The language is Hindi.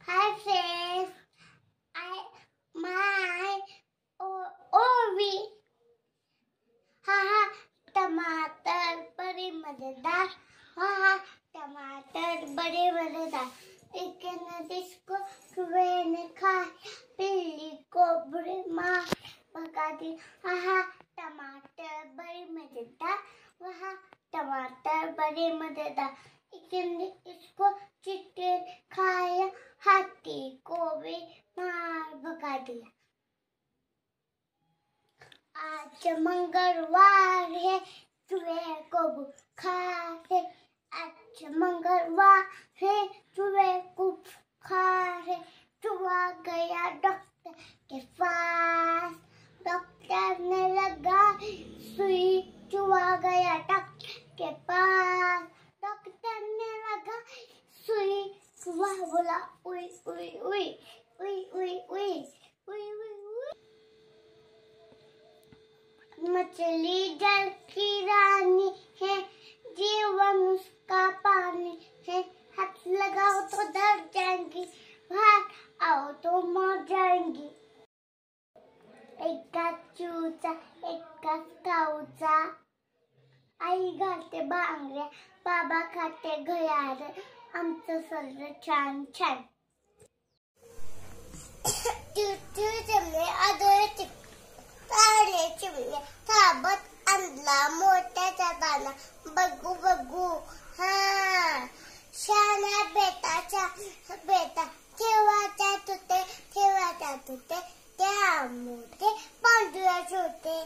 Hi friends, my ओवी हा टमाटर बड़े मजेदार टमाटर बड़े मजेदार एक नदिश को कुएं ने खाया बिल्ली को बुरी माँ भगा दी टमाटर बड़े मजेदार टमाटर बड़े मजेदार एक ने इसको चींटी खाया हाथी को भी मार भगा दिया। आज मंगलवार है चूहे को बुखार है। आज मंगलवार है चूहे को बुखार है। चूहा गया डॉक्टर के पास। डॉक्टर ने लगा सुई। चूहा गया डॉक्टर के पास। डॉक्टर ने लगा सुई। चूहा बोला उई उई उई उई उई उई उई उई उई। मछली जल की रानी है जीवन उसका पानी है। हाथ लगाओ तो डर जाएंगी भाग आओ तो मर जाएंगी। एक का चूचा एक का काऊचा आई घालते बांगड्या बाबा खाते घयार आमचं सगळं छान छान। चूचू चिमणे आदळ तारे चिमणे थांबत आणला मोठ्याचा दाना बघू बघू शाळा बेटाचा बेटा ठेवायचा तुटे त्या मोठे पांढऱ्या छोटे।